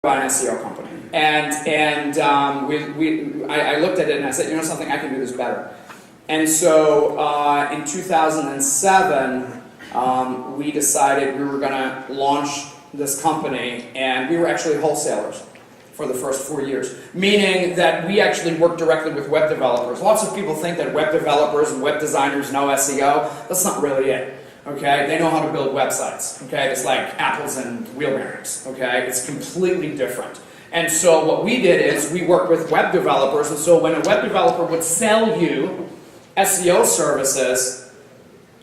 by an SEO company. And I looked at it and I said, you know something, I can do this better. And so in 2007, we decided we were going to launch this company, and we were actually wholesalers for the first 4 years, meaning that we actually worked directly with web developers. Lots of people think that web developers and web designers know SEO. That's not really it. Okay, they know how to build websites. Okay, it's like apples and wheelbarrows. Okay, it's completely different. And so what we did is we worked with web developers, and so when a web developer would sell you SEO services,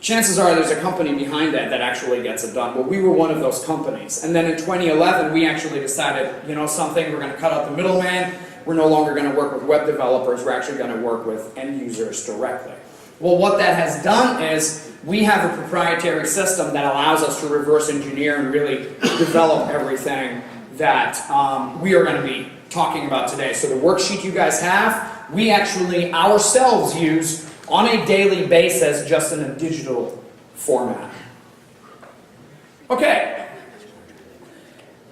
chances are there's a company behind that that actually gets it done. Well, we were one of those companies. And then in 2011, we actually decided, you know something, we're going to cut out the middleman. We're no longer going to work with web developers. We're actually going to work with end users directly. Well, what that has done is we have a proprietary system that allows us to reverse engineer and really develop everything that we are going to be talking about today. So the worksheet you guys have, we actually ourselves use on a daily basis, just in a digital format. Okay.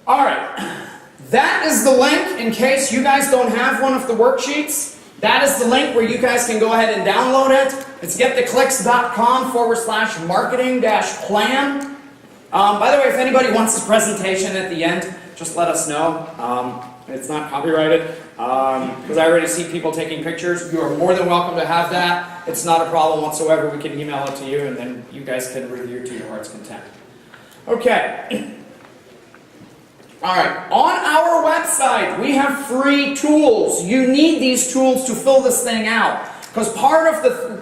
All right. That is the link in case you guys don't have one of the worksheets. That is the link where you guys can go ahead and download it. It's gettheclicks.com/marketing-plan. By the way, if anybody wants this presentation at the end, just let us know. It's not copyrighted, because I already see people taking pictures. You are more than welcome to have that. It's not a problem whatsoever. We can email it to you, and then you guys can review to your heart's content. Okay. All right. On our website, we have free tools. You need these tools to fill this thing out, because part of the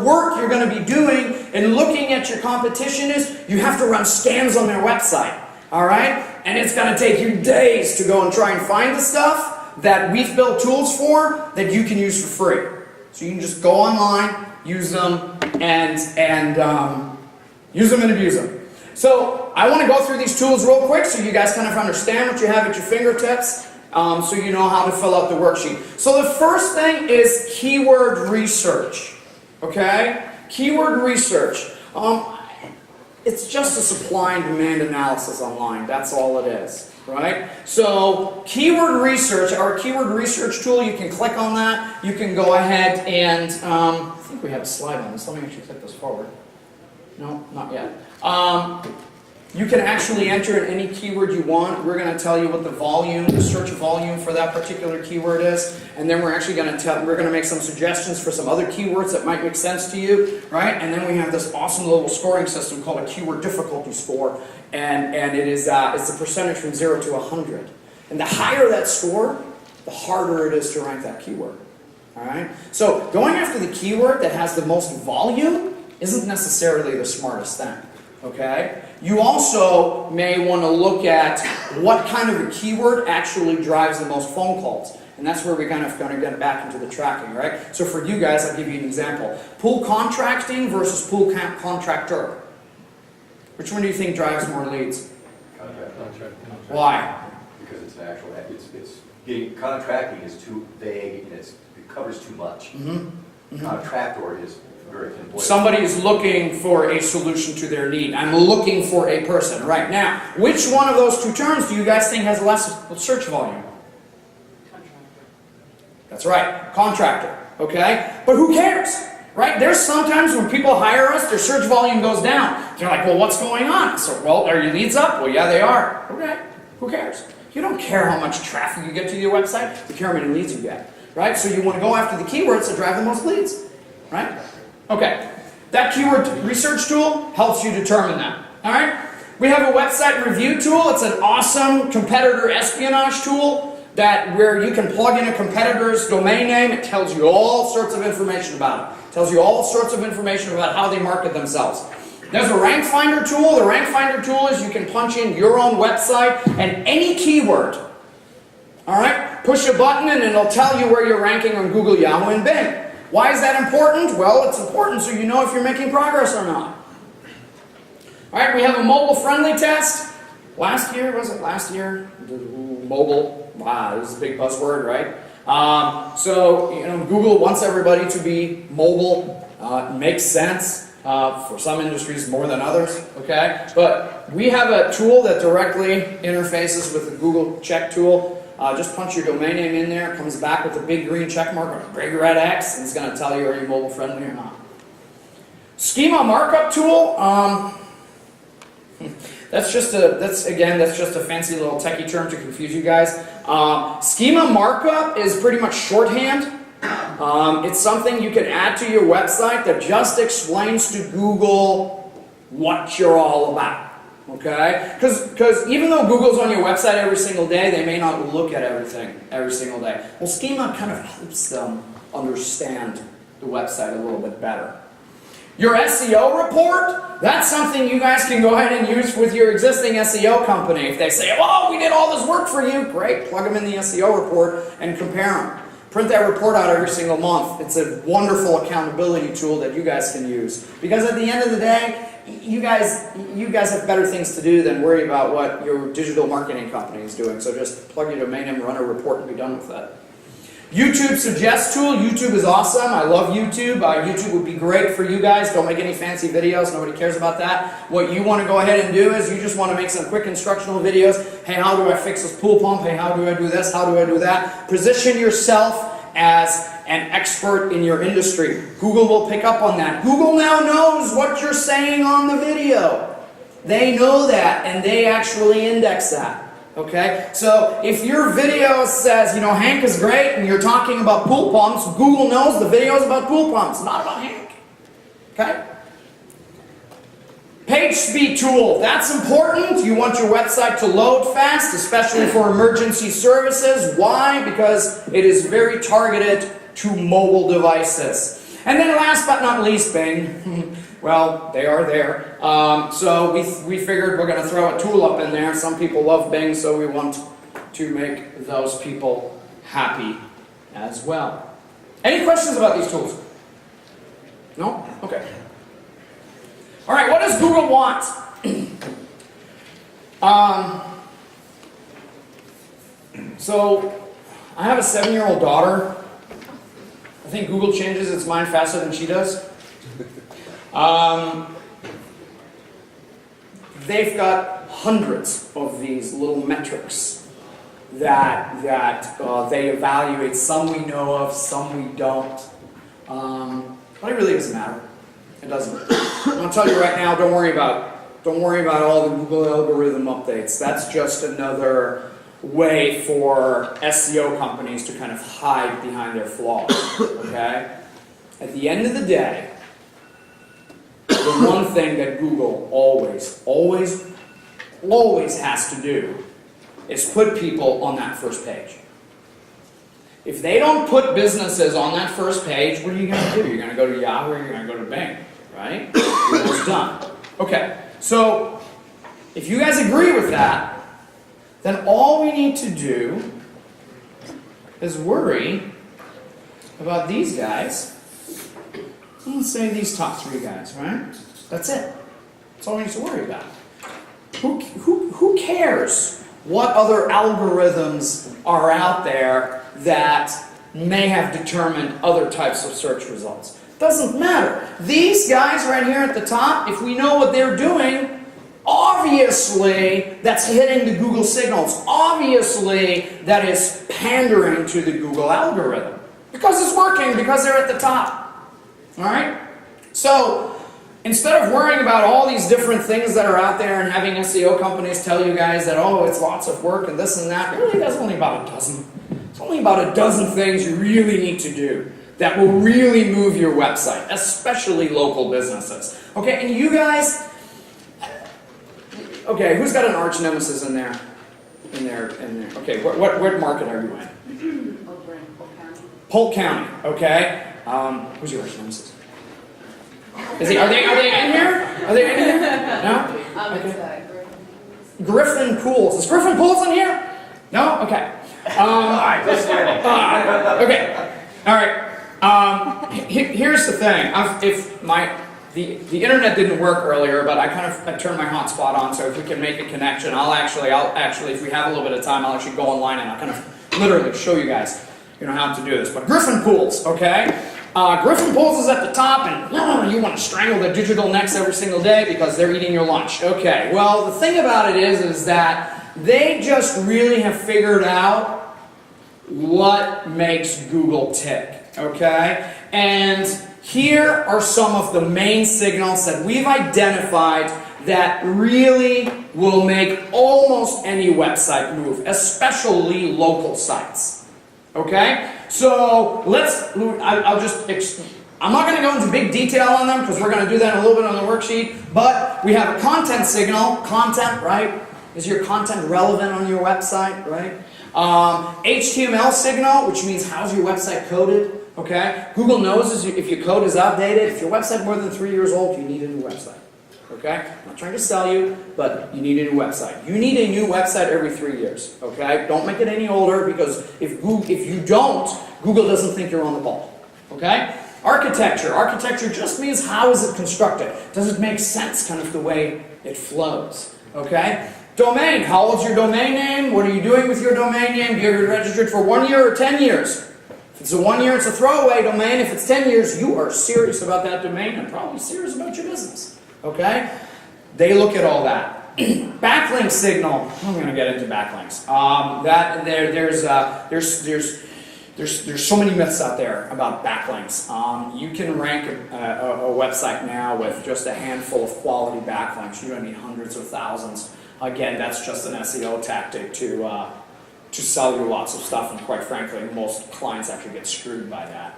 work you're going to be doing in looking at your competition is you have to run scans on their website. All right? And it's going to take you days to go and try and find the stuff that we've built tools for that you can use for free. So you can just go online, use them, and use them and abuse them. So I want to go through these tools real quick so you guys kind of understand what you have at your fingertips, so you know how to fill out the worksheet. So the first thing is keyword research. Okay? Keyword research. It's just a supply and demand analysis online. That's all it is, right? So keyword research, our keyword research tool, you can click on that. You can go ahead and, I think we have a slide on this. Let me actually click this forward. No, not yet. You can actually enter in any keyword you want. We're going to tell you what the volume, the search volume for that particular keyword is, and then we're actually going to make some suggestions for some other keywords that might make sense to you, right? And then we have this awesome little scoring system called a keyword difficulty score, and it is it's a percentage from 0 to 100. And the higher that score, the harder it is to rank that keyword. All right. So going after the keyword that has the most volume isn't necessarily the smartest thing. Okay? You also may want to look at what kind of a keyword actually drives the most phone calls. And that's where we're kind of going to get back into the tracking, right? So for you guys, I'll give you an example. Pool contracting versus pool contractor. Which one do you think drives more leads? Contracting. Why? Because it's an actual, contracting is too vague and it covers too much. Contractor is very thin. Somebody is looking for a solution to their need. I'm looking for a person. Right now, which one of those two terms do you guys think has less search volume? Contractor. That's right, contractor. Okay? But who cares? Right? There's sometimes when people hire us, their search volume goes down. They're like, well, what's going on? So, well, are your leads up? Well, yeah, they are. Okay. Who cares? You don't care how much traffic you get to your website. You care how many leads you get. Right? So you want to go after the keywords that drive the most leads. Right? Okay. That keyword research tool helps you determine that. All right? We have a website review tool. It's an awesome competitor espionage tool where you can plug in a competitor's domain name. It tells you all sorts of information about it. It tells you all sorts of information about how they market themselves. There's a rank finder tool. The rank finder tool is you can punch in your own website and any keyword. All right? Push a button and it'll tell you where you're ranking on Google, Yahoo, and Bing. Why is that important? Well, it's important so you know if you're making progress or not. All right, we have a mobile-friendly test. Last year? Mobile. Wow, this is a big buzzword, right? So, Google wants everybody to be mobile. It makes sense. For some industries more than others, okay? But we have a tool that directly interfaces with the Google check tool. Just punch your domain name in there, it comes back with a big green check mark or a big red X, and it's going to tell you are you mobile friendly or not. Schema markup tool, that's just a fancy little techie term to confuse you guys. Schema markup is pretty much shorthand. It's something you can add to your website that just explains to Google what you're all about. Okay? Because even though Google's on your website every single day, they may not look at everything every single day. Well, schema kind of helps them understand the website a little bit better. Your SEO report, that's something you guys can go ahead and use with your existing SEO company. If they say, oh, we did all this work for you, great, plug them in the SEO report and compare them. Print that report out every single month. It's a wonderful accountability tool that you guys can use. Because at the end of the day, you guys have better things to do than worry about what your digital marketing company is doing. So just plug your domain name, run a report, and be done with that. YouTube Suggest tool. YouTube is awesome. I love YouTube. YouTube would be great for you guys. Don't make any fancy videos. Nobody cares about that. What you want to go ahead and do is you just want to make some quick instructional videos. Hey, how do I fix this pool pump? Hey, how do I do this? How do I do that? Position yourself as an expert in your industry. Google will pick up on that. Google now knows what you're saying on the video. They know that, and they actually index that. Okay, so if your video says, Hank is great, and you're talking about pool pumps, Google knows the video is about pool pumps, not about Hank. Okay? Page speed tool, that's important. You want your website to load fast, especially for emergency services. Why? Because it is very targeted to mobile devices. And then last but not least, Bing. Well, they are there. So we figured we're going to throw a tool up in there. Some people love Bing, so we want to make those people happy as well. Any questions about these tools? No? Okay. All right, what does Google want? So I have a 7-year-old daughter. I think Google changes its mind faster than she does. They've got hundreds of these little metrics that they evaluate. Some we know of, some we don't. But it really doesn't matter. It doesn't. I'm going to tell you right now, don't worry about all the Google algorithm updates. That's just another way for SEO companies to kind of hide behind their flaws. Okay? At the end of the day, the one thing that Google always has to do is put people on that first page. If they don't put businesses on that first page, what are you going to do? You're going to go to Yahoo or you're going to go to Bing, right? It's done. Okay, so if you guys agree with that, then all we need to do is worry about these guys. Let's say these top 3 guys, right? That's it. That's all we need to worry about. Who cares what other algorithms are out there that may have determined other types of search results? Doesn't matter. These guys right here at the top, if we know what they're doing, obviously that's hitting the Google signals. Obviously that is pandering to the Google algorithm. Because it's working, because they're at the top. Alright? So, instead of worrying about all these different things that are out there and having SEO companies tell you guys that, oh, it's lots of work and this and that, really, that's only about a dozen. It's only about a dozen things you really need to do that will really move your website, especially local businesses. Okay, and you guys, okay, who's got an arch nemesis in there? Okay, what market are you in? Over in Polk County. Polk County, okay. Who's your arch nemesis? Are they in here? Are they in here? No? Okay. It's Griffin Pools. Is Griffin Pools in here? No? Okay. Okay. All right. Here's the thing. The internet didn't work earlier, but I turned my hotspot on, so if we can make a connection, I'll actually, if we have a little bit of time, I'll actually go online and I'll kind of literally show you guys, how to do this. But Griffin Pools, okay? Griffin Pools is at the top, and you want to strangle their digital necks every single day because they're eating your lunch. Okay, well, the thing about it is that they just really have figured out what makes Google tick, okay? And here are some of the main signals that we've identified that really will make almost any website move, especially local sites, okay? So I'm not going to go into big detail on them because we're going to do that a little bit on the worksheet, but we have a content signal. Content, right? Is your content relevant on your website, right? HTML signal, which means how's your website coded, okay? Google knows if your code is outdated. If your website more than 3 years old, you need a new website, okay? I'm not trying to sell you, but you need a new website. You need a new website every 3 years, okay? Don't make it any older because if you don't, Google doesn't think you're on the ball, okay? Architecture. Architecture just means how is it constructed? Does it make sense kind of the way it flows, okay? Domain. How old's your domain name? What are you doing with your domain name? Do you have it registered for 1 year or 10 years? If it's a 1 year, it's a throwaway domain. If it's 10 years, you are serious about that domain and probably serious about your business. Okay? They look at all that. Backlink signal. I'm going to get into backlinks. There's so many myths out there about backlinks. You can rank a website now with just a handful of quality backlinks. You don't need hundreds or thousands. Again, that's just an SEO tactic to sell you lots of stuff, and quite frankly, most clients actually get screwed by that.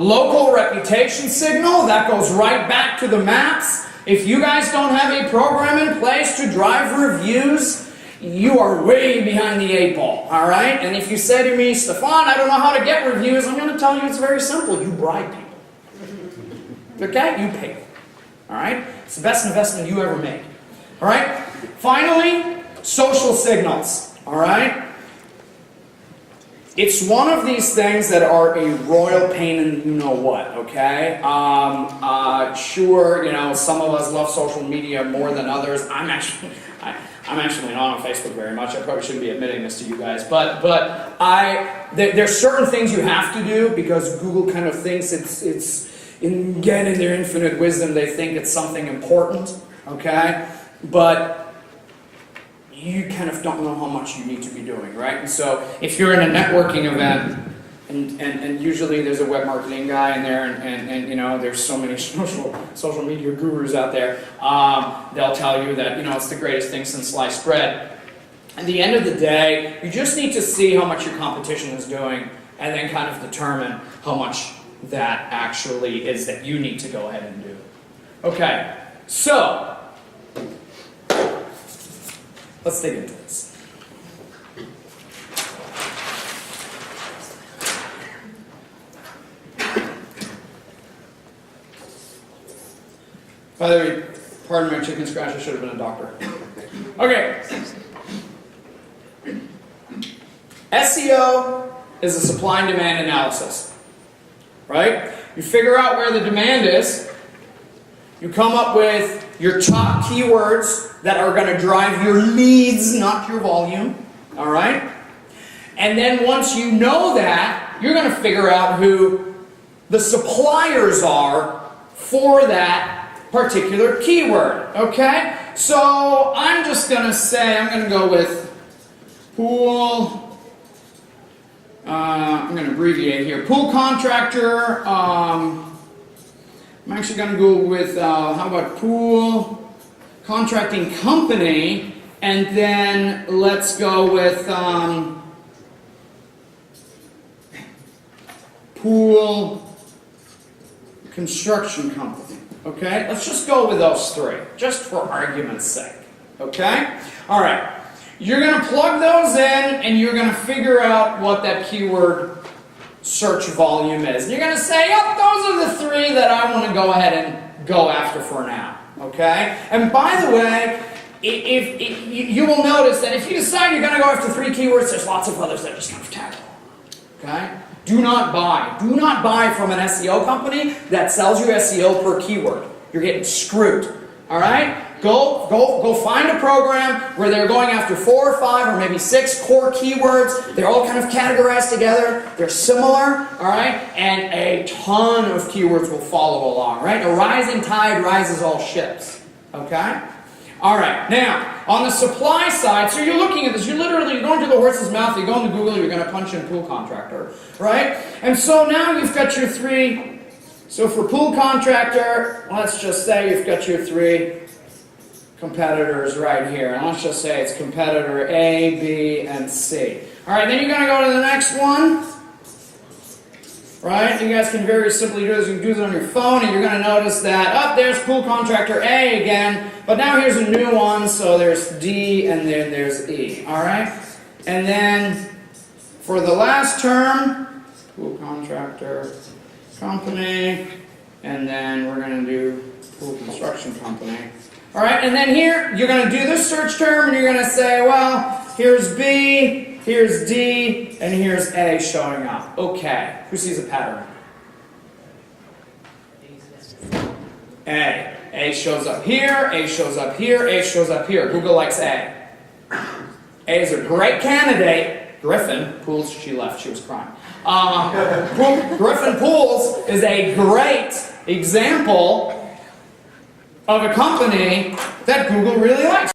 Local reputation signal, that goes right back to the maps. If you guys don't have a program in place to drive reviews, you are way behind the 8 ball, all right? And if you say to me, Stephan, I don't know how to get reviews, I'm going to tell you it's very simple. You bribe people. Okay? You pay them. All right? It's the best investment you ever made. All right? Finally, social signals. All right? It's one of these things that are a royal pain in you-know-what, okay? Sure, you know, some of us love social media more than others. I'm actually not on Facebook very much. I probably shouldn't be admitting this to you guys. But there's certain things you have to do because Google kind of thinks again, in their infinite wisdom, they think it's something important, okay? But you kind of don't know how much you need to be doing, right? And so if you're in a networking event, and usually there's a web marketing guy in there, and you know, there's so many social media gurus out there, they'll tell you that, you know, it's the greatest thing since sliced bread. At the end of the day, you just need to see how much your competition is doing, and then kind of determine how much that actually is that you need to go ahead and do. Okay, so let's dig into this. By the way, pardon my chicken scratch, I should have been a doctor. Okay. SEO is a supply and demand analysis, right? You figure out where the demand is, you come up with your top keywords that are going to drive your leads, not your volume, all right? And then once you know that, you're going to figure out who the suppliers are for that particular keyword, okay? So I'm just going to say, I'm going to go with pool, I'm going to abbreviate here, pool contractor, I'm actually going to go with, how about pool contracting company, and then let's go with pool construction company. Okay, let's just go with those three, just for argument's sake. Okay? All right. You're going to plug those in, and you're going to figure out what that keyword search volume is. And you're going to say, yep, those are the three that I want to go ahead and go after for now. Okay? And by the way, if you will notice that if you decide you're going to go after 3 keywords, there's lots of others that just kind of tag along. Okay? Do not buy. Do not buy from an SEO company that sells you SEO per keyword. You're getting screwed. All right? Go find a program where they're going after 4 or 5 or maybe 6 core keywords. They're all kind of categorized together. They're similar, all right? And a ton of keywords will follow along, right? A rising tide rises all ships, okay? All right, now, on the supply side, so you're looking at this, you're going to the horse's mouth, you go into Google, you're going to punch in pool contractor, right? And so now you've got your 3, so for pool contractor, let's just say you've got your 3 competitors right here. And let's just say it's competitor A, B, and C. All right, then you're going to go to the next one. Right? You guys can very simply do this. You can do this on your phone, and you're going to notice that, there's pool contractor A again. But now here's a new one, so there's D, and then there's E. All right? And then for the last term, pool contractor company, and then we're going to do pool construction company. All right, and then here, you're going to do this search term, and you're going to say, well, here's B, here's D, and here's A showing up. Okay, who sees a pattern? A. A shows up here, A shows up here, A shows up here. Google likes A. A is a great candidate. Griffin, Pools, she left, she was crying. Griffin Pools is a great example of a company that Google really likes.